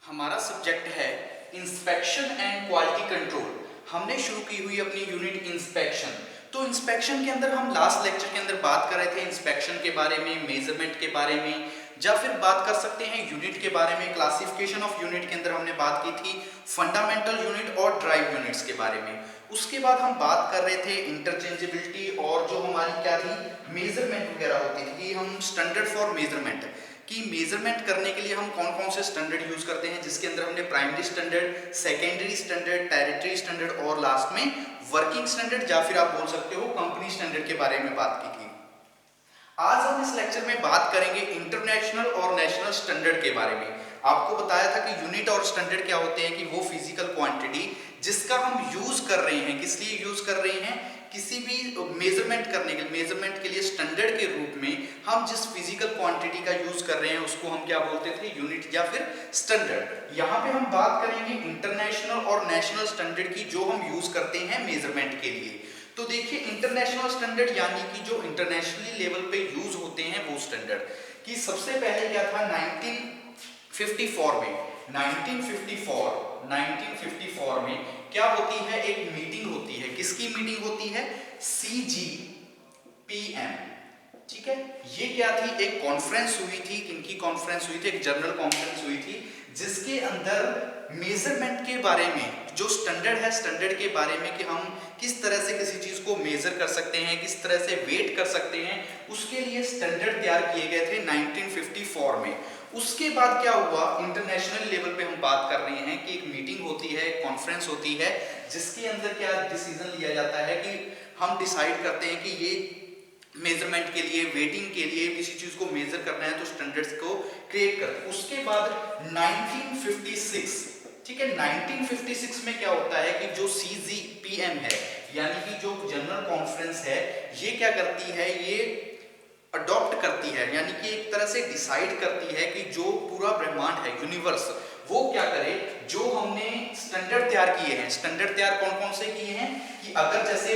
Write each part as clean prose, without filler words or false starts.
हमारा सब्जेक्ट है inspection and quality control. हमने शुरू की हुई अपनी यूनिट इंस्पेक्शन। तो इंस्पेक्शन के अंदर हम लास्ट लेक्चर के अंदर बात कर रहे थे इंस्पेक्शन के बारे में, मेजरमेंट के बारे में, या फिर बात कर सकते हैं यूनिट के बारे में। क्लासिफिकेशन ऑफ यूनिट के अंदर हमने बात की थी फंडामेंटल यूनिट और ड्राइव यूनिट्स के बारे में। उसके बाद हम बात कर रहे थे इंटरचेंजेबिलिटी और जो हमारी क्या थी मेजरमेंट वगैरह होती थी कि हम स्टैंडर्ड फॉर मेजरमेंट कि मेजरमेंट करने के लिए हम कौन कौन से स्टैंडर्ड यूज करते हैं, जिसके अंदर हमने primary standard, secondary standard, territory standard और लास्ट में वर्किंग स्टैंडर्ड या फिर आप बोल सकते हो कंपनी स्टैंडर्ड के बारे में बात की थी। आज हम इस लेक्चर में बात करेंगे इंटरनेशनल और नेशनल स्टैंडर्ड के बारे में। आपको बताया था कि यूनिट और स्टैंडर्ड क्या होते हैं कि वो फिजिकल क्वांटिटी जिसका हम यूज कर रहे हैं, किस लिए यूज कर रहे हैं, किसी भी मेजरमेंट करने के लिए, मेजरमेंट के लिए स्टैंडर्ड के रूप में हम जिस फिजिकल क्वांटिटी का यूज कर रहे हैं उसको हम क्या बोलते थे, यूनिट या फिर स्टैंडर्ड। यहाँ पे हम बात करेंगे इंटरनेशनल और नेशनल स्टैंडर्ड की जो हम यूज करते हैं मेजरमेंट के लिए। तो देखिए इंटरनेशनल स्टैंडर्ड यानी कि जो इंटरनेशनली लेवल पे यूज होते हैं वो स्टैंडर्ड कि सबसे पहले क्या था 1954 में 1954 में क्या होती है, एक मीटिंग होती है। किसकी मीटिंग होती है? CGPM। ठीक है, ये क्या थी, एक कॉन्फ्रेंस हुई थी। किनकी कॉन्फ्रेंस हुई थी? एक जनरल कॉन्फ्रेंस हुई थी जिसके अंदर मेजरमेंट के बारे में, जो स्टैंडर्ड है स्टैंडर्ड के बारे में कि हम किस तरह से किसी चीज को मेजर कर सकते हैं, किस तरह से वेट कर सकते हैं, उसके लिए स्टैंडर्ड तैयार किए गए थे 1954 में। उसके बाद क्या हुआ, इंटरनेशनल लेवल पे हम बात कर रहे हैं कि एक मीटिंग होती है, कॉन्फ्रेंस होती है जिसके अंदर क्या डिसीजन लिया जाता है कि हम डिसाइड करते हैं कि ये मेजरमेंट के लिए, वेटिंग के लिए किसी चीज को मेजर करना है तो स्टैंडर्ड्स को क्रिएट करते हैं। उसके बाद 1956, ठीक है, 1956 में क्या होता है कि जो CGPM है यानी कि जो जनरल कॉन्फ्रेंस है, ये क्या करती है, ये अडॉप्ट करती है यानी कि एक तरह से डिसाइड करती है कि जो पूरा ब्रह्मांड है, यूनिवर्स, वो क्या करे, जो हमने स्टैंडर्ड तैयार किए हैं। स्टैंडर्ड तैयार कौन कौन से किए हैं कि अगर जैसे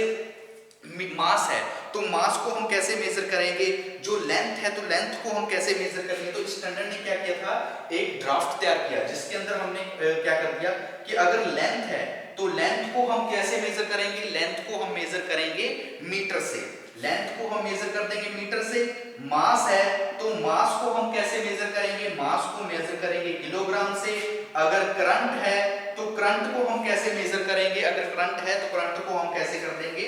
मास है तो मास को हम कैसे मेजर करेंगे, जो लेंथ है तो लेंथ को हम कैसे मेजर करेंगे। तो स्टैंडर्ड ने क्या किया था, एक ड्राफ्ट तैयार किया जिसके अंदर हमने क्या कर दिया कि अगर लेंथ है तो लेंथ को हम कैसे मेजर करेंगे, लेंथ को हम मेजर करेंगे मीटर से, लेंथ को हम मेजर कर देंगे मीटर से। मास है तो मास को हम कैसे मेजर करेंगे, मास को मेजर करेंगे किलोग्राम से। अगर करंट है तो करंट को हम कैसे मेजर करेंगे, अगर करंट है तो करंट को हम कैसे कर देंगे,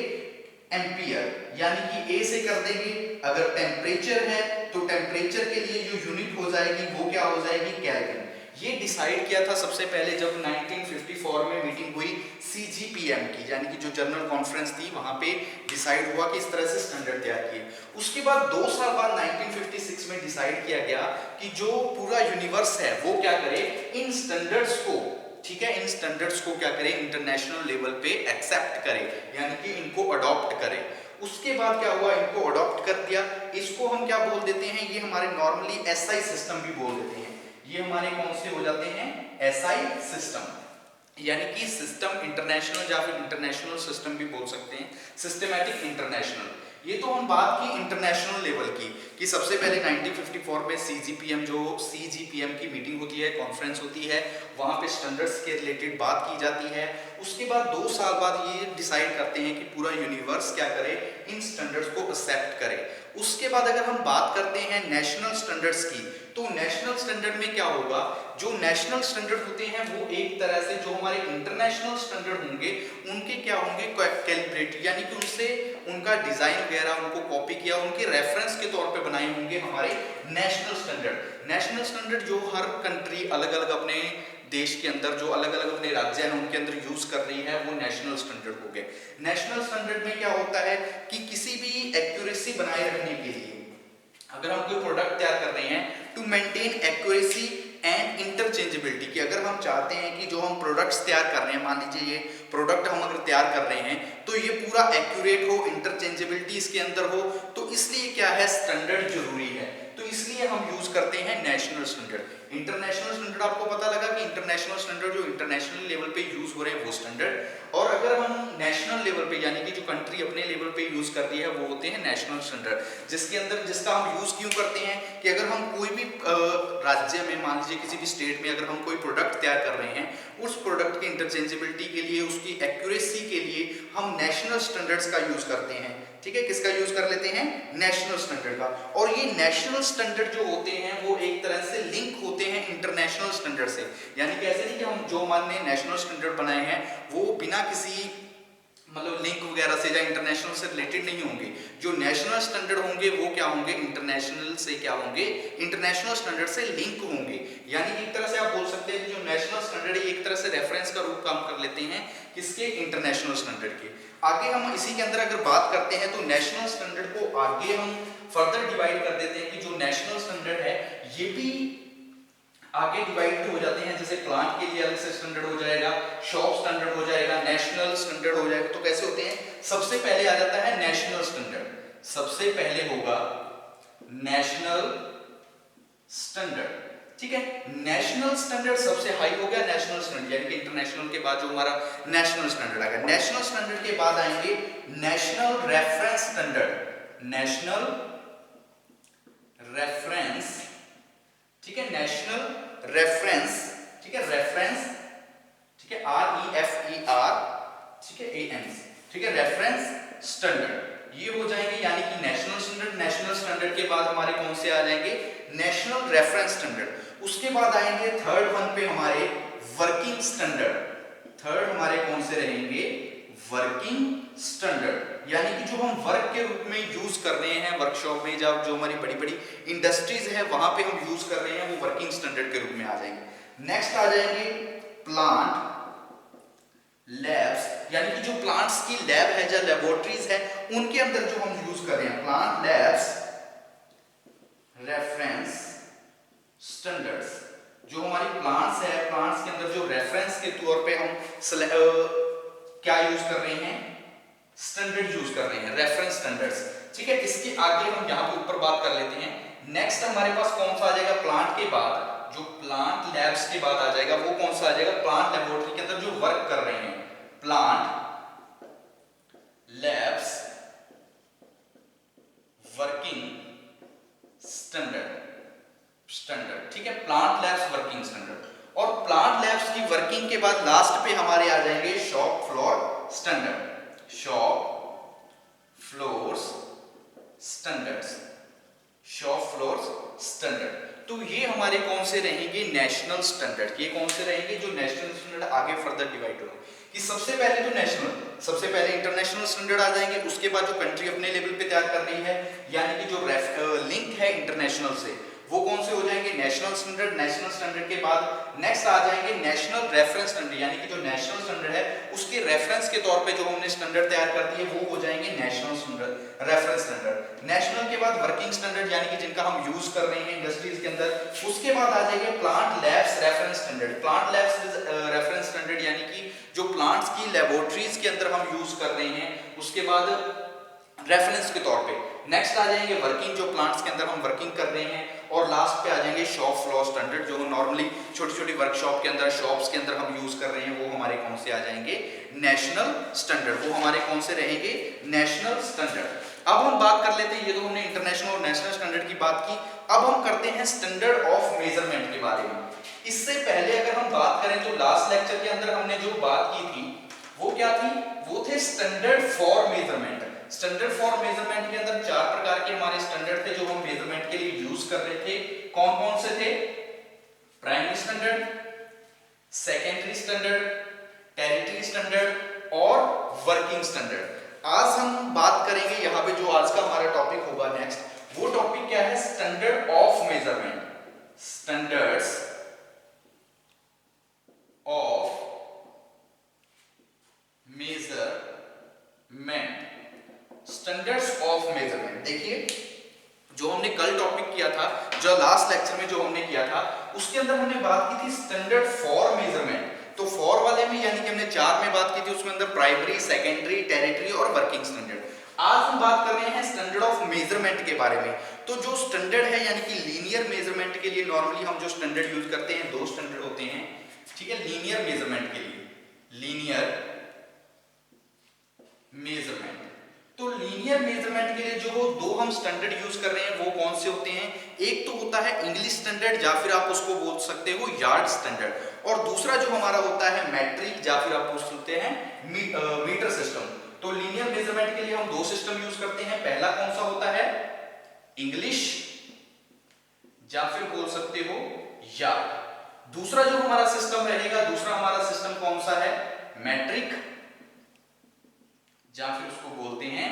एम्पियर यानी कि ए से कर देंगे। अगर टेम्परेचर है तो टेम्परेचर के लिए जो यूनिट हो जाएगी वो क्या हो जाएगी, केल्विन। ये डिसाइड किया था सबसे पहले जब 1954 में मीटिंग हुई CGPM की, यानी कि जो जनरल कॉन्फ्रेंस थी, वहां पे डिसाइड हुआ कि इस तरह से स्टैंडर्ड तैयार किए। उसके बाद 2 साल बाद 1956 में डिसाइड किया गया कि जो पूरा यूनिवर्स है वो क्या करे, इन स्टैंडर्ड्स को, ठीक है, इन स्टैंडर्ड्स को क्या करे, इंटरनेशनल लेवल पे एक्सेप्ट करे यानी कि इनको अडॉप्ट करे। उसके बाद क्या हुआ, इनको अडॉप्ट कर दिया। इसको हम क्या बोल देते हैं, ये हमारे नॉर्मली SI सिस्टम भी बोल देते हैं। ये हमारे कौन से हो जाते हैं, SI सिस्टम, यानी कि सिस्टम इंटरनेशनल या फिर इंटरनेशनल सिस्टम भी बोल सकते हैं, सिस्टमैटिक इंटरनेशनल। ये तो हम बात की इंटरनेशनल लेवल की कि सबसे पहले 1954 में CGPM की मीटिंग होती है, कॉन्फ्रेंस होती है, वहां पे स्टैंडर्ड्स के रिलेटेड बात की जाती है। उसके बाद 2 साल बाद ये डिसाइड करते हैं कि पूरा यूनिवर्स क्या करे, इन स्टैंडर्ड्स को एक्सेप्ट करे। उसके बाद अगर हम बात करते हैं नेशनल स्टैंडर्ड्स की, तो नेशनल स्टैंडर्ड में क्या होगा, जो नेशनल स्टैंडर्ड होते हैं वो एक तरह से जो हमारे इंटरनेशनल स्टैंडर्ड होंगे उनके क्या होंगे, कैलिब्रेट यानी कि उनसे उनका डिजाइन वगैरह उनको कॉपी किया, उनके रेफरेंस के तौर पे बनाए होंगे हमारे नेशनल स्टैंडर्ड। नेशनल स्टैंडर्ड जो हर कंट्री अलग अलग अपने देश के अंदर, जो अलग अलग अपने राज्य हैं उनके अंदर यूज कर रही है, वो नेशनल स्टैंडर्ड हो गए। नेशनल स्टैंडर्ड में क्या होता है कि किसी भी एक्यूरेसी बनाए रखने के लिए, अगर हम कोई प्रोडक्ट तैयार कर रहे हैं, to maintain accuracy and interchangeability, कि अगर हम चाहते हैं कि जो हम प्रोडक्ट्स तैयार कर रहे हैं, मान लीजिए ये प्रोडक्ट हम अगर तैयार कर रहे हैं तो ये पूरा एक्यूरेट हो, इंटरचेंजेबिलिटी इसके अंदर हो, तो इसलिए क्या है, स्टैंडर्ड जरूरी है। तो इसलिए लिए हम यूज करते हैं नेशनल स्टैंडर्ड। इंटरनेशनल स्टैंडर्ड आपको पता लगा कि इंटरनेशनल स्टैंडर्ड जो इंटरनेशनल लेवल पे यूज हो रहे हैं वो स्टैंडर्ड, और अगर हम नेशनल लेवल पे यानी कि जो कंट्री अपने लेवल पे यूज कर रही है वो होते हैं नेशनल स्टैंडर्ड, जिसके अंदर जिसका हम यूज क्यों करते हैं कि अगर हम कोई भी राज्य में, मान लीजिए किसी भी स्टेट में अगर हम कोई प्रोडक्ट तैयार कर रहे हैं, उस प्रोडक्ट की इंटरचेंजेबिलिटी के लिए, उसकी एक्यूरेसी के लिए हम नेशनल स्टैंडर्ड्स का यूज करते हैं। ठीक है, किसका यूज कर लेते हैं? नेशनल स्टैंडर्ड का। और ये नेशनल स्टैंडर्ड जो होते हैं वो एक तरह से लिंक होते हैं इंटरनेशनल स्टैंडर्ड से, यानी कि ऐसे नहीं कि हम जो मानने नेशनल स्टैंडर्ड बनाए हैं वो बिना किसी मतलब लिंक वगैरह से या इंटरनेशनल से रिलेटेड नहीं होंगे। जो नेशनल स्टैंडर्ड होंगे वो क्या होंगे? इंटरनेशनल से क्या होंगे? इंटरनेशनल स्टैंडर्ड से लिंक होंगे। यानी एक तरह से आप बोल सकते हैं कि जो नेशनल स्टैंडर्ड है एक तरह से रेफरेंस का रूप काम कर लेते हैं किसके? इंटरनेशनल स्टैंडर्ड के। आगे हम इसी के अंदर अगर बात करते हैं तो नेशनल स्टैंडर्ड को आगे हम फर्दर डिवाइड कर देते हैं कि जो नेशनल स्टैंडर्ड है ये भी आगे डिवाइड हो जाते हैं, जैसे प्लांट के लिए अलग से स्टैंडर्ड हो जाएगा, शॉप स्टैंडर्ड हो जाएगा, नेशनल स्टैंडर्ड हो जाएगा। तो कैसे होते हैं? सबसे पहले आ जाता है नेशनल स्टैंडर्ड, सबसे पहले होगा नेशनल स्टैंडर्ड। ठीक है, नेशनल स्टैंडर्ड सबसे हाई हो गया, नेशनल स्टैंडर्ड यानी कि इंटरनेशनल के बाद जो हमारा नेशनल स्टैंडर्ड आ गया। नेशनल स्टैंडर्ड के बाद आएंगे national reference standard, national reference. ठीक है, नेशनल रेफरेंस, ठीक है, रेफरेंस, ठीक है, REFER, ठीक है, AN, ठीक है, रेफरेंस स्टैंडर्ड ये हो जाएंगे, यानी कि नेशनल स्टैंडर्ड। नेशनल स्टैंडर्ड के बाद हमारे कौन से आ जाएंगे? National reference standard. उसके बाद आएंगे थर्ड वन पे हमारे वर्किंग स्टैंडर्ड। थर्ड हमारे कौन से रहेंगे? वर्किंग स्टैंडर्ड, यानी कि जो हम वर्क के रूप में यूज कर रहे हैं वर्कशॉप में, जब जो हमारी बड़ी बड़ी इंडस्ट्रीज है वहां पे हम यूज कर रहे हैं, वो वर्किंग स्टैंडर्ड के रूप में आ जाएंगे। नेक्स्ट आ जाएंगे प्लांट लैब्स, यानी कि जो प्लांट्स की लैब है या लेबोरेटरीज है उनके अंदर जो हम यूज कर रहे हैं, प्लांट लैब्स रेफरेंस स्टैंडर्ड्स। जो हमारी प्लांट्स है, प्लांट्स के अंदर जो रेफरेंस के तौर पे हम क्या यूज कर रहे हैं? स्टैंडर्ड यूज कर रहे हैं, रेफरेंस स्टैंडर्ड्स। ठीक है, इसके आगे हम यहां पे ऊपर बात कर लेते हैं। नेक्स्ट हमारे पास कौन सा आ जाएगा? प्लांट के बाद जो प्लांट लैब्स के बाद आ जाएगा वो कौन सा आ जाएगा? प्लांट लेबोरेटरी के अंदर जो वर्क कर रहे हैं, प्लांट लैब्स वर्किंग स्टैंडर्ड। ठीक है, प्लांट लैब्स वर्किंग स्टैंडर्ड। और प्लांट लैब्स की वर्किंग के बाद लास्ट पे हमारे आ जाएंगे shop floor standard, shop floors standards, shop floors standard. तो ये हमारे कौन से रहेंगे? National standard. ये कौन से रहेंगे? जो नेशनल स्टैंडर्ड आगे फर्दर डिवाइड होगा कि सबसे पहले तो नेशनल, सबसे पहले इंटरनेशनल स्टैंडर्ड आ जाएंगे, उसके बाद जो कंट्री अपने लेवल पे तैयार कर रही है यानी कि जो लिंक है इंटरनेशनल से वो कौन से हो जाएंगे? National standard. नेशनल स्टैंडर्ड के बाद नेक्स्ट आ जाएंगे नेशनल रेफरेंस स्टैंडर्ड, यानी कि जो नेशनल स्टैंडर्ड है उसके रेफरेंस के तौर पे जो हमने स्टैंडर्ड तैयार कर दिए वो हो जाएंगे national standard, reference standard. National के बाद वर्किंग स्टैंडर्ड, यानी कि जिनका हम यूज कर रहे हैं इंडस्ट्रीज के अंदर। उसके बाद आ जाएंगे plant labs reference standard, plant labs reference standard, यानी कि जो प्लांट्स की लेबोरेटरीज के अंदर हम यूज कर रहे हैं उसके बाद रेफरेंस के तौर पे। नेक्स्ट आ जाएंगे वर्किंग, जो प्लांट्स के अंदर हम वर्किंग कर रहे हैं। और लास्ट पे आ जाएंगे शॉप फ्लोर स्टैंडर्ड, जो नॉर्मली छोटी छोटी वर्कशॉप के अंदर, शॉप्स के अंदर हम यूज कर रहे हैं, वो हमारे कौन से आ जाएंगे? National standard. वो हमारे कौन से रहेंगे? National standard. अब हम बात कर लेते हैं, ये तो हमने इंटरनेशनल और नेशनल स्टैंडर्ड की बात की, अब हम करते हैं स्टैंडर्ड ऑफ मेजरमेंट के बारे में। इससे पहले अगर हम बात करें तो लास्ट लेक्चर के अंदर हमने जो बात की थी वो क्या थी? वो थे standard for measurement. Standard for measurement के अंदर 4 प्रकार के हमारे स्टैंडर्ड थे जो हम मेजरमेंट के लिए यूज कर रहे थे। कौन कौन से थे? Primary standard, secondary standard, territory standard और वर्किंग स्टैंडर्ड। आज हम बात करेंगे यहाँ पे जो आज का हमारा टॉपिक होगा नेक्स्ट, वो टॉपिक क्या है? Standard of measurement, standards of measurement, standards of measurement. देखिए जो हमने कल टॉपिक किया था, जो लास्ट लेक्चर में जो हमने किया था, उसके अंदर हमने बात की थी स्टैंडर्ड फॉर मेजरमेंट। तो फॉर वाले में यानी कि हमने 4 में बात की थी, उसमें अंदर प्राइमरी, सेकेंडरी, टेरिटरी और वर्किंग स्टैंडर्ड। आज हम बात कर रहे हैं स्टैंडर्ड ऑफ मेजरमेंट के बारे में। तो जो स्टैंडर्ड है यानी कि लीनियर मेजरमेंट के लिए नॉर्मली हम जो स्टैंडर्ड यूज करते हैं, दो स्टैंडर्ड होते हैं, ठीक है। लीनियर मेजरमेंट के लिए, लीनियर मेजरमेंट, तो लीनियर मेजरमेंट के लिए जो दो हम स्टैंडर्ड यूज कर रहे हैं वो कौन से होते हैं? एक तो होता है इंग्लिश स्टैंडर्ड या फिर आप उसको बोल सकते हो यार्ड स्टैंडर्ड, और दूसरा जो हमारा होता है मैट्रिक या फिर आप पूछ सकते हैं मीटर सिस्टम। तो लीनियर मेजरमेंट के लिए हम दो सिस्टम यूज करते हैं। पहला कौन सा होता है? इंग्लिश या फिर बोल सकते हो यार्ड। दूसरा जो हमारा सिस्टम रहेगा, दूसरा हमारा सिस्टम कौन सा है? मैट्रिक या फिर उसको बोलते हैं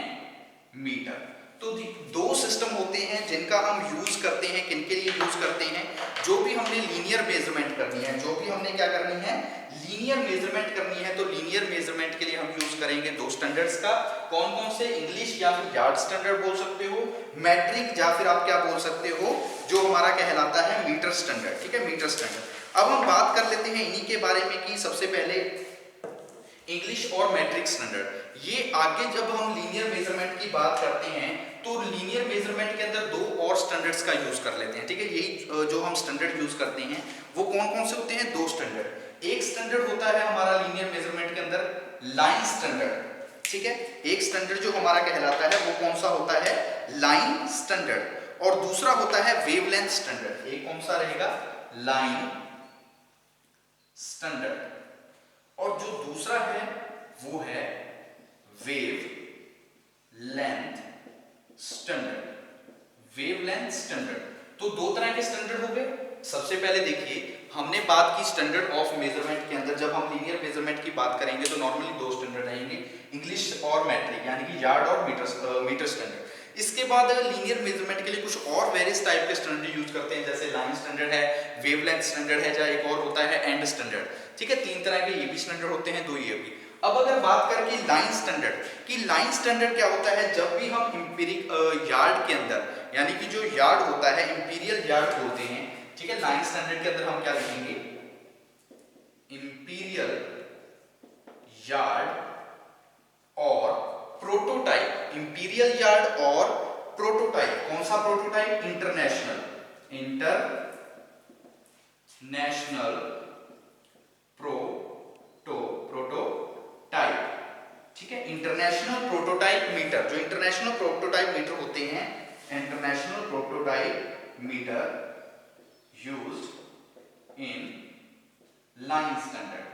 मीटर। तो दो सिस्टम होते हैं जिनका हम यूज करते हैं। किनके लिए यूज करते हैं? जो भी हमने लीनियर मेजरमेंट करनी है, जो भी हमने क्या करनी है, लीनियर मेजरमेंट करनी है, तो लीनियर मेजरमेंट के लिए हम यूज करेंगे दो स्टैंडर्ड्स का। कौन कौन से? इंग्लिश या फिर यार्ड स्टैंडर्ड बोल सकते हो, मैट्रिक या फिर आप क्या बोल सकते हो, जो हमारा कहलाता है मीटर स्टैंडर्ड, ठीक है, मीटर स्टैंडर्ड। अब हम बात कर लेते हैं इन्हीं के बारे में कि सबसे पहले इंग्लिश और मैट्रिक स्टैंडर्ड। ये आगे जब हम लीनियर मेजरमेंट की बात करते हैं तो लीनियर मेजरमेंट के अंदर दो और स्टैंडर्ड्स का यूज कर लेते हैं, ठीक है। यही जो हम स्टैंडर्ड यूज करते हैं वो कौन कौन से होते हैं? दो स्टैंडर्ड। एक स्टैंडर्ड होता है हमारा लीनियर मेजरमेंट के अंदर लाइन स्टैंडर्ड, ठीक है। एक स्टैंडर्ड जो हमारा कहलाता है वो कौन सा होता है? Line standard. और दूसरा होता है वेवलेंथ स्टैंडर्ड। एक कौन सा रहेगा? Line standard. और जो दूसरा है वो है wave length standard. Wave length standard. तो दो तरह के स्टैंडर्ड हो गए। सबसे पहले देखिए, हमने बात की स्टैंडर्ड ऑफ मेजरमेंट के अंदर, जब हम लीनियर मेजरमेंट की बात करेंगे तो नॉर्मली दो स्टैंडर्ड रहेंगे, इंग्लिश और मैट्रिक, यानी कि यार्ड और मीटर स्टैंडर्ड। इसके बाद लीनियर मेजरमेंट के लिए कुछ और वेरियस टाइप के स्टैंडर्ड यूज करते हैं, जैसे लाइन स्टैंडर्ड है, वेवलेंथ स्टैंडर्ड है, या एक और होता है एंड स्टैंडर्ड, ठीक है। तीन तरह के ये भी स्टैंडर्ड होते हैं, दो ये भी। अब अगर बात करें कि लाइन स्टैंडर्ड की, लाइन स्टैंडर्ड क्या होता है? जब भी हम इंपीरियल यार्ड के अंदर, यानी कि जो यार्ड होता है, इंपीरियल यार्ड बोलते हैं, ठीक है। लाइन स्टैंडर्ड के अंदर हम क्या लिखेंगे? इंपीरियल यार्ड और प्रोटोटाइप। इंपीरियल यार्ड और प्रोटोटाइप। कौन सा प्रोटोटाइप? इंटरनेशनल, इंटरनेशनल प्रोटोटाइप, ठीक है। इंटरनेशनल प्रोटोटाइप मीटर, जो इंटरनेशनल प्रोटोटाइप मीटर होते हैं, international prototype metre used in line standard,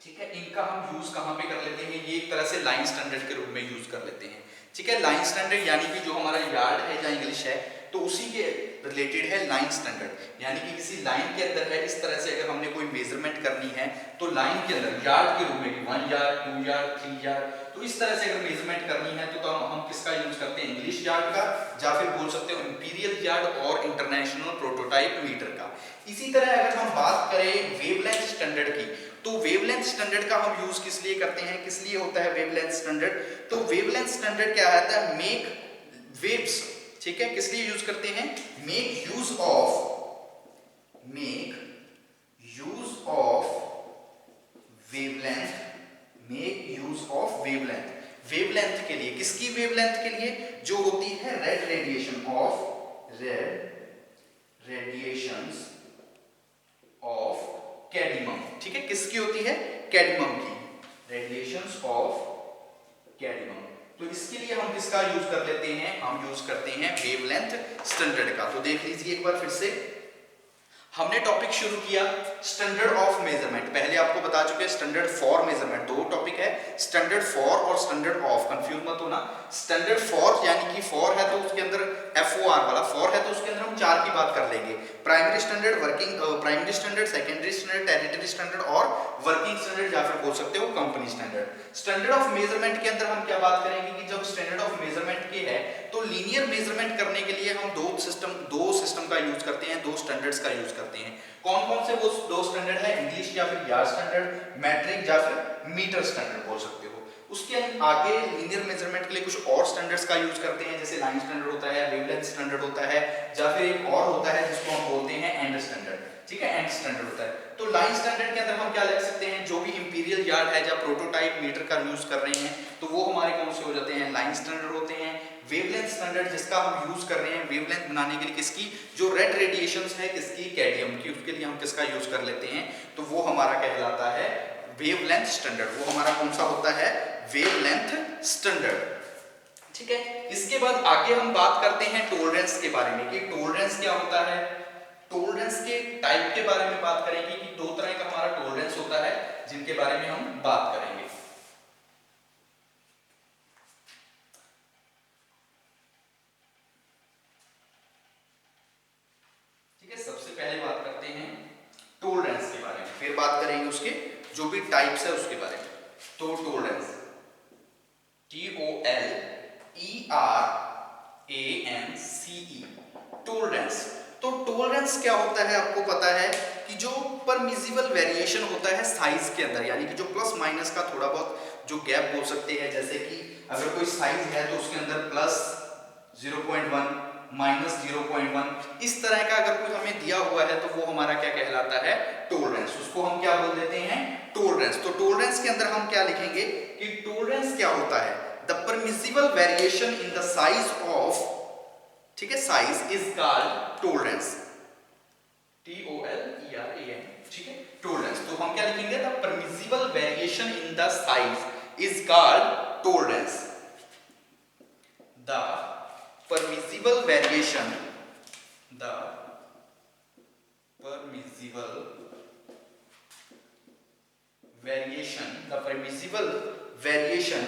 ठीक है। इनका हम यूज कहां पे कर लेते हैं? ये एक तरह से लाइन स्टैंडर्ड के रूप में यूज कर लेते हैं, ठीक है। लाइन स्टैंडर्ड यानी कि जो हमारा यार्ड है या इंग्लिश है, तो उसी के रिलेटेड है लाइन स्टैंडर्ड। यानी कि किसी लाइन के अंदर है, इस तरह से अगर हमने कोई मेजरमेंट करनी है तो लाइन के अंदर यार्ड के रूप में 1 यार्ड, 2 यार्ड, 3 यार्ड, तो इस तरह से अगर मेजरमेंट करनी है तो हम किसका यूज करते हैं? इंग्लिश यार्ड का, या फिर बोल सकते हो इंपीरियल यार्ड और इंटरनेशनल प्रोटोटाइप मीटर का। इसी तरह अगर हम बात करें वेवलेंथ स्टैंडर्ड की, तो वेवलेंथ स्टैंडर्ड का हम यूज किस लिए करते हैं? किस लिए होता है वेवलेंथ स्टैंडर्ड? तो वेवलेंथ स्टैंडर्ड क्या आता है? मेक वेव्स, ठीक है। किस लिए यूज करते हैं? Make use of wavelength, make use of wavelength. Wavelength के लिए, किसकी वेवलेंथ के लिए? जो होती है रेड रेडिएशन ऑफ कैडमियम, ठीक है। किसकी होती है? कैडमियम की, रेडिएशंस ऑफ कैडमियम। तो इसके लिए हम किसका यूज कर लेते हैं? हम यूज करते हैं वेवलेंथ स्टैंडर्ड का। तो देख लीजिए एक बार फिर से, हमने टॉपिक शुरू किया स्टैंडर्ड ऑफ मेजरमेंट। पहले आपको बता चुके हैं स्टैंडर्ड फॉर मेजरमेंट, दो टॉपिक है, स्टैंडर्ड फॉर और स्टैंडर्ड ऑफ, कंफ्यूज मत होना। स्टैंडर्ड फॉर यानी कि फॉर है तो उसके अंदर FOR वाला फॉर है, तो उसके अंदर हम चार की बात कर लेंगे: primary standard, primary standard, secondary standard, territory standard और वर्किंग स्टैंडर्ड, या फिर बोल सकते हो company standard. Standard of measurement के अंदर हम क्या बात करेंगे कि जब स्टैंडर्ड ऑफ मेजरमेंट के है तो लीनियर मेजरमेंट करने के लिए हम दो सिस्टम का यूज करते हैं, दो स्टैंडर्ड्स का यूज करते हैं। कौन कौन से वो दो स्टैंडर्ड है? इंग्लिश या फिर यार्ड स्टैंडर्ड, मैट्रिक या फिर मीटर स्टैंडर्ड बोल सकते हो। उसके आगे लीनियर मेजरमेंट के लिए कुछ और स्टैंडर्ड्स का यूज करते हैं, जैसे लाइन स्टैंडर्ड होता है, वेवलेंथ स्टैंडर्ड होता है, या फिर एक और होता है जिसको हम बोलते हैं एंड स्टैंडर्ड, ठीक है। एंड स्टैंडर्ड होता है। तो लाइन स्टैंडर्ड के अंदर हम क्या लिख सकते हैं? जो भी इंपीरियल यार्ड है या प्रोटोटाइप मीटर का यूज कर रहे हैं तो वो हमारे कौन से हो जाते हैं, लाइन स्टैंडर्ड होते हैं। वेवलेंथ स्टैंडर्ड जिसका हम यूज कर रहे हैं वेवलेंथ बनाने के लिए किसकी, जो रेड रेडिएशंस है किसकी, कैडमियम की, उसके लिए हम किसका यूज कर लेते हैं, तो वो हमारा कहलाता है वेवलेंथ स्टैंडर्ड। वो हमारा कौन सा होता है, वेवलेंथ स्टैंडर्ड। ठीक है, इसके बाद आगे हम बात करते हैं टॉलरेंस के बारे में कि टॉलरेंस क्या होता है। टॉलरेंस के टाइप के बारे में बात करेंगे कि दो तरह का हमारा टॉलरेंस होता है जिनके बारे में हम बात करेंगे। ठीक है, सबसे पहले बात करते हैं टॉलरेंस के बारे में, फिर बात करेंगे उसके जो भी टाइप्स है उसके बारे में। तो टॉलरेंस TOLERANCE, टॉलरेंस। तो टॉलरेंस क्या होता है, आपको पता है कि जो परमिसिबल वेरिएशन होता है साइज के अंदर, यानी कि जो प्लस माइनस का थोड़ा बहुत जो गैप बोल सकते हैं, जैसे कि अगर कोई साइज है तो उसके अंदर प्लस 0.1 माइनस 0.1 इस तरह का अगर कोई हमें दिया हुआ है तो वो हमारा क्या कहलाता है, टॉलरेंस। उसको हम क्या बोल देते हैं, टॉलरेंस। तो टॉलरेंस के अंदर हम क्या लिखेंगे कि टॉलरेंस क्या होता है, the permissible variation in the size of, ठीक है, size is called tolerance, TOLERAN। ठीक है, टॉलरेंस। तो हम क्या लिखेंगे, the permissible variation in the size is called tolerance. The permissible variation, the permissible variation, the permissible variation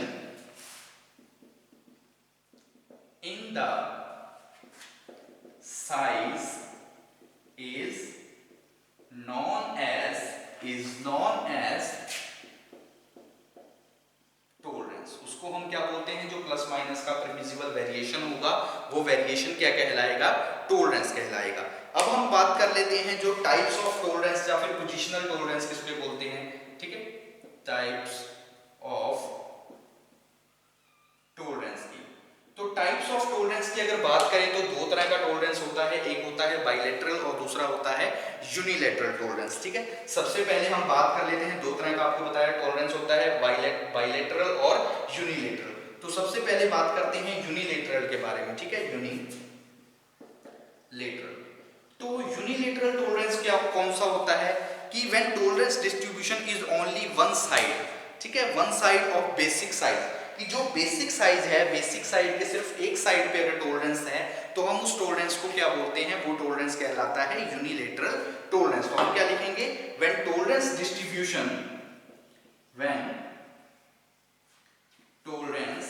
in the size is known as tolerance. उसको हम क्या बोलते हैं, जो प्लस माइनस का परमिसिबल वेरिएशन होगा वो वेरिएशन क्या कहलाएगा, टॉलरेंस कहलाएगा। अब हम बात कर लेते हैं जो टाइप्स ऑफ टॉलरेंस या फिर पोजीशनल टॉलरेंस किसको बोलते हैं। ठीक है, टाइप्स ऑफ टॉलरेंस की। तो टाइप्स ऑफ टॉलरेंस की अगर बात करें तो दो तरह का टॉलरेंस होता है, एक होता है बाइलेटरल और दूसरा होता है यूनिलेटरल टॉलरेंस। ठीक है, सबसे पहले हम बात कर लेते हैं, दो तरह का आपको बताया टॉलरेंस होता है, बाइलेटरल और यूनिलेटरल। तो सबसे पहले बात करते हैं यूनिलेटरल के बारे में। ठीक है, यूनिलेटरल। तो यूनिलेटरल टॉलरेंस क्या कौन सा होता है कि when tolerance distribution is only one side, ठीक है, one side of basic size, कि जो बेसिक साइज है, बेसिक साइड के सिर्फ एक साइड पे अगर टॉलरेंस है तो हम उस टॉलरेंस को क्या बोलते हैं, वो टॉलरेंस कहलाता है यूनिलेटरल टॉलरेंस। तो हम क्या लिखेंगे, when tolerance distribution, when tolerance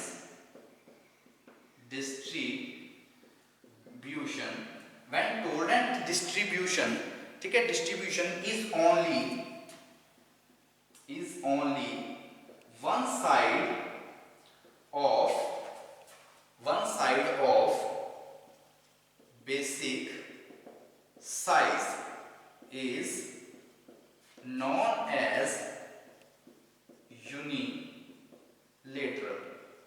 distribution, when tolerance distribution, ठीक है, distribution is only one side of basic size is known as unilateral.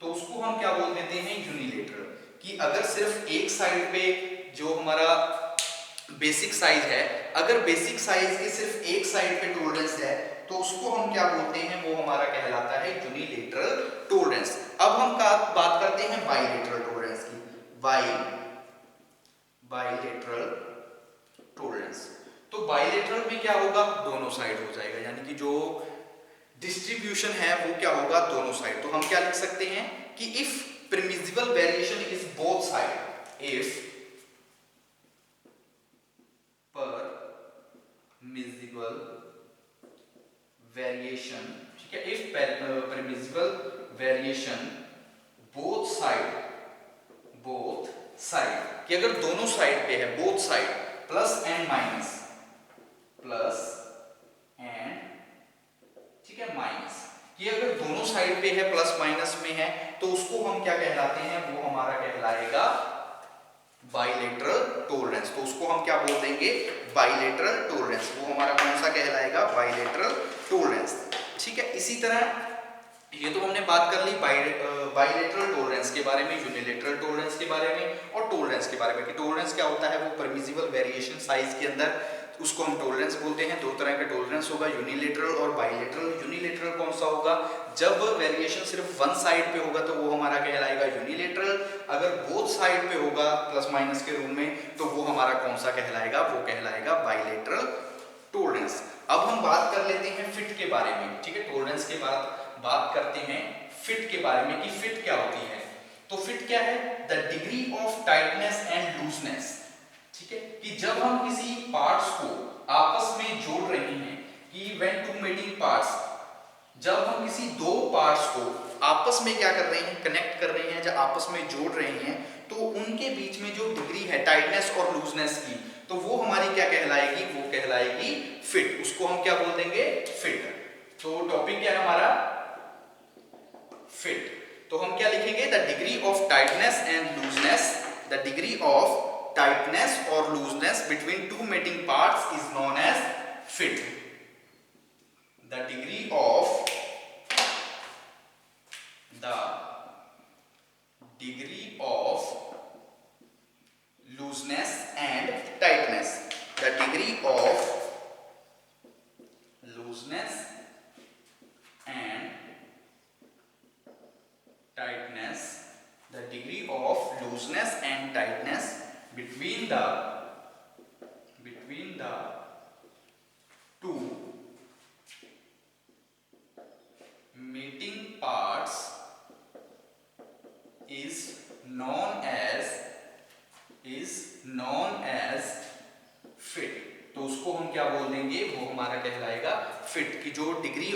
तो उसको हम क्या बोल देते हैं, यूनिलेटरल। कि अगर सिर्फ एक साइड पे जो हमारा बेसिक साइज है, अगर बेसिक साइज के सिर्फ एक साइड पे टॉलरेंस है तो उसको हम क्या बोलते हैं, वो हमारा कहलाता है यूनिलेटरल टॉलरेंस। अब हम बात करते हैं बाइलेटरल टॉलरेंस की। Bilateral tolerance. तो बाइलेटरल में क्या होगा, दोनों साइड हो जाएगा, यानी कि जो डिस्ट्रीब्यूशन है वो क्या होगा, दोनों साइड। तो हम क्या लिख सकते हैं कि if permissible variation is both side, if permissible variation, ठीक है, if permissible variation both side, कि अगर दोनों साइड पे है, both side plus and minus, ठीक है, माइनस, कि अगर दोनों साइड पे है, प्लस माइनस में है, तो उसको हम क्या कहलाते हैं, वो हमारा कहलाएगा बाइलेटरल टॉलरेंस। तो उसको हम क्या बोल देंगे, बाइलेटरल टॉलरेंस। वो हमारा कौन सा कहलाएगा, बाइलेटरल टॉलरेंस। ठीक है, इसी तरह ये तो हमने बात कर ली बाइलेटरल टॉलरेंस के बारे में, यूनिलेटरल टॉलरेंस के बारे में और टॉलरेंस के बारे में कि टॉलरेंस क्या होता है, वो परमिसिबल वेरिएशन साइज के अंदर, उसको हम टॉलरेंस बोलते हैं। दो तरह का टॉलरेंस होगा, यूनिलेटरल और बाइलेटरल। यूनिलेटरल कौन सा होगा, जब वेरिएशन सिर्फ वन साइड पे होगा तो वो हमारा कहलाएगा यूनिलेटरल। अगर बोथ साइड पे होगा प्लस माइनस के रूप में तो वो हमारा कौन सा कहलाएगा, वो कहलाएगा बाइलेटरल टॉलरेंस। अब हम बात कर लेते हैं फिट के बारे में, ठीक है। टॉलरेंस के बाद बात करते हैं फिट के बारे में कि फिट क्या होती है। तो फिट क्या है, the degree of tightness and looseness, ठीक है, कि जब हम किसी पार्ट्स को आपस में जोड़ रहे हैं, कि व्हेन टू मेटिंग पार्ट्स, जब हम किसी दो पार्ट्स को आपस में क्या कर रहे हैं, कनेक्ट कर रहे हैं, जब आपस में जोड़ रहे हैं, तो उनके बीच में जो डिग्री है टाइटनेस और लूजनेस की, तो वो हमारी क्या कहलाएगी, वो कहलाएगी फिट। उसको हम क्या बोल देंगे, फिट। तो टॉपिक क्या है हमारा, फिट। तो हम क्या लिखेंगे, the degree of tightness and looseness, the degree of tightness or looseness between two mating parts is known as fit. The degree of looseness and tightness, the degree of looseness and tightness, the degree of looseness and tightness between the two mating parts is known as fit। तो उसको हम क्या बोल देंगे, वो हमारा कहलाएगा fit. की जो डिग्री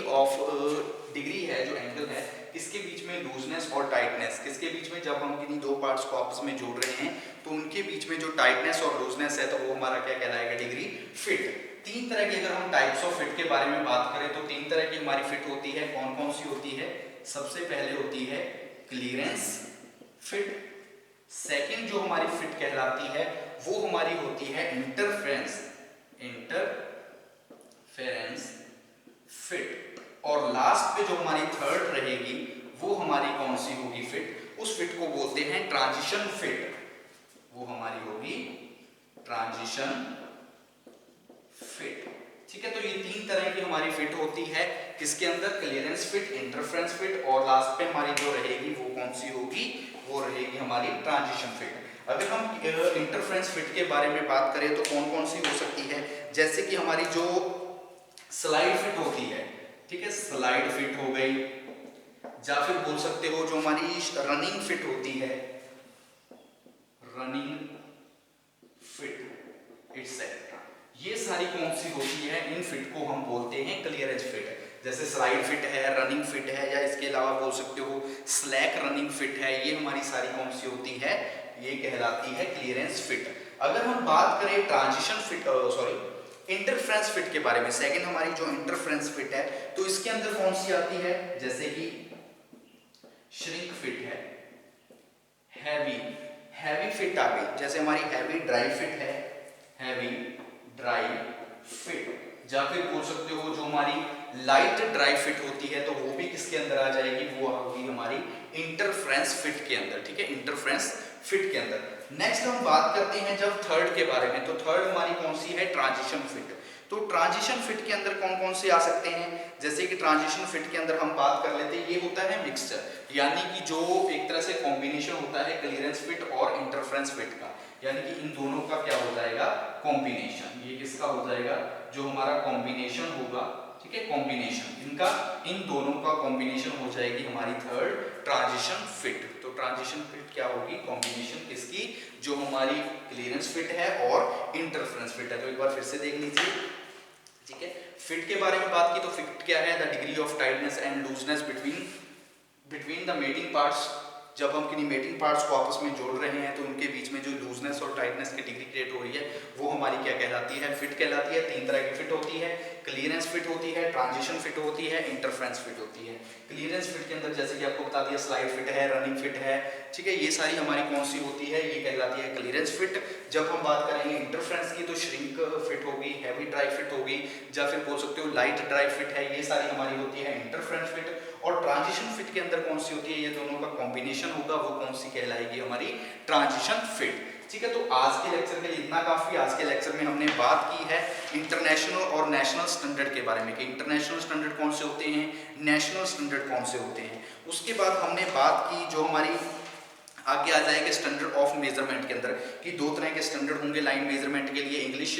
है, जो एंगल है, किसके बीच में, लूजनेस और टाइटनेस, किसके बीच में, जब हम किन्हीं दो पार्ट्स को आपस में जोड़ रहे हैं तो उनके बीच में जो टाइटनेस और लूजनेस है, तो वो हमारा क्या कहलाएगा, डिग्री फिट। तीन तरह की, अगर हम टाइप्स ऑफ फिट के बारे में बात करें तो तीन तरह की हमारी फिट होती है। कौन कौन सी होती है, सबसे पहले होती है क्लीयरेंस फिट। सेकंड जो हमारी फिट कहलाती है वो हमारी होती है इंटरफेरेंस फिट। और लास्ट पे जो हमारी थर्ड रहेगी वो हमारी कौन सी होगी फिट, उस फिट को बोलते हैं ट्रांजिशन फिट। वो हमारी होगी ट्रांजिशन फिट, ठीक है। तो ये तीन तरह की हमारी फिट होती है, किसके अंदर, क्लियरेंस फिट, इंटरफेरेंस फिट, और लास्ट पे हमारी जो रहेगी वो कौन सी होगी, वो रहेगी हमारी ट्रांजिशन फिट। अगर हम इंटरफेरेंस फिट के बारे में बात करें तो कौन कौन सी हो सकती है, जैसे कि हमारी जो स्लाइड फिट होती है, ठीक है, स्लाइड फिट हो गई, या फिर बोल सकते हो जो हमारी रनिंग फिट होती है, रनिंग फिट इटसेल्फ। ये सारी कौन सी होती है, इन फिट को हम बोलते हैं क्लियरेंस फिट। जैसे स्लाइड फिट है, रनिंग फिट है, या इसके अलावा बोल सकते हो स्लैक रनिंग फिट है, ये हमारी सारी कौन सी होती है, ये कहलाती है क्लियरेंस फिट। अगर हम बात करें ट्रांजिशन फिट, इंटरफेरेंस फिट के बारे में, सेकंड हमारी जो इंटरफेरेंस फिट है, तो इसके अंदर कौन सी आती है, जैसे कि श्रिंक फिट है, हैवी फिट आ गई, जैसे हमारी हैवी ड्राई फिट है, हैवी ड्राई फिट। या फिर बोल सकते हो जो हमारी लाइट ड्राई फिट होती है, तो वो भी किसके अंदर आ जाएगी, वो होगी हमारी इंटरफेरेंस फिट के अंदर, ठीक है, इंटरफेरेंस फिट के अंदर। नेक्स्ट हम बात करते हैं जब थर्ड के बारे में, तो थर्ड हमारी कौन सी है, ट्रांजिशन फिट। तो ट्रांजिशन फिट के अंदर कौन कौन से आ सकते हैं, जैसे कि ट्रांजिशन फिट के अंदर हम बात कर लेते हैं, ये होता है मिक्सचर, यानी कि जो एक तरह से कॉम्बिनेशन होता है क्लियरेंस फिट और इंटरफेरेंस फिट का, यानी कि इन दोनों का क्या हो जाएगा, कॉम्बिनेशन। ये किसका हो जाएगा, जो हमारा कॉम्बिनेशन होगा, ठीक है, कॉम्बिनेशन इनका, इन दोनों का कॉम्बिनेशन हो जाएगी हमारी थर्ड ट्रांजिशन फिट। तो ट्रांजिशन फिट क्या होगी, कॉम्बिनेशन किसकी, जो हमारी क्लियरेंस फिट है और इंटरफेरेंस फिट है। तो एक बार फिर से देख लीजिए, ठीक है। फिट के बारे में बात की तो फिट क्या है, the degree of tightness and looseness between the mating parts. जब हम किन्हीं मेटिंग पार्ट्स को आपस में जोड़ रहे हैं तो उनके बीच में जो लूजनेस और टाइटनेस की डिग्री क्रिएट हो रही है, वो हमारी क्या कहलाती है, फिट कहलाती है। तीन तरह की फिट होती है, क्लियरेंस फिट होती है, ट्रांजिशन फिट होती है, इंटरफेरेंस फिट होती है। क्लियरेंस फिट के अंदर जैसे कि आपको बता दिया, स्लाइड फिट है, रनिंग फिट है, ठीक है, ये सारी हमारी कौन सी होती है, ये कहलाती है क्लियरेंस फिट। जब हम बात करेंगे इंटरफेरेंस की तो श्रिंक फिट होगी, हैवी ड्राई फिट होगी, या फिर बोल सकते हो लाइट ड्राई फिट है, ये सारी हमारी होती है इंटरफेरेंस फिट। और ट्रांजिशन फिट के अंदर कौन सी होती है, ये दोनों का कॉम्बिनेशन होगा, वो कौन सी कहलाएगी, हमारी ट्रांजिशन फिट। ठीक है, तो आज के लेक्चर के लिए इतना काफी। आज के लेक्चर में हमने बात की है इंटरनेशनल और नेशनल स्टैंडर्ड के बारे में कि इंटरनेशनल स्टैंडर्ड कौन से होते हैं, नेशनल स्टैंडर्ड कौन से होते हैं। उसके बाद हमने बात की जो हमारी आगे आ जाएगा स्टैंडर्ड ऑफ मेजरमेंट के अंदर कि दो तरह के स्टैंडर्ड होंगे लाइन मेजरमेंट के लिए, इंग्लिश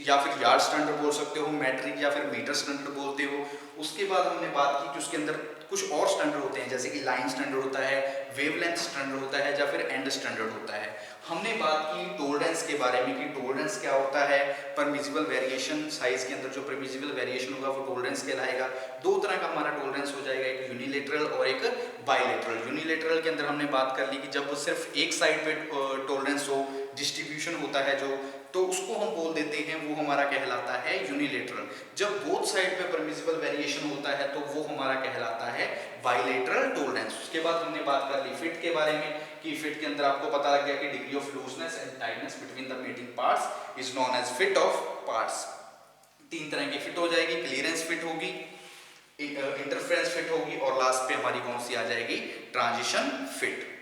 या फिर यार्ड स्टैंडर्ड बोल सकते हो, मैट्रिक या फिर मीटर स्टैंडर्ड बोलते हो। उसके बाद हमने बात की कि उसके अंदर कुछ और स्टैंडर्ड होते हैं जैसे कि लाइन स्टैंडर्ड होता है, वेवलेंथ स्टैंडर्ड होता है या फिर एंड स्टैंडर्ड होता है। हमने बात की टोलरेंस के बारे में कि टोलरेंस क्या होता है, परमिसिबल वेरिएशन, साइज के अंदर जो परमिसिबल वेरिएशन होगा वो टोलरेंस कहलाएगा। दो तरह का हमारा टोलरेंस हो जाएगा, एक यूनिलेटरल और एक बायलेटरल। यूनिलेटरल के अंदर हमने बात कर ली कि जब वो सिर्फ एक साइड पे टोलरेंस हो, डिस्ट्रीब्यूशन होता है जो, तो उसको हम बोल देते हैं वो हमारा कहलाता है यूनिलेटरल। जब बोथ साइड पे परमिसिबल वेरिएशन होता है तो वो हमारा कहलाता है बायलेटरल टोलरेंस। उसके बाद हमने बात कर ली फिट के बारे में कि फिट के अंदर आपको पता लग गया कि degree of looseness and tightness between the mating parts is known as fit of parts. तीन तरह की फिट हो जाएगी, क्लियरेंस फिट होगी, इंटरफेरेंस फिट होगी और लास्ट पे हमारी कौन सी आ जाएगी, ट्रांजिशन फिट।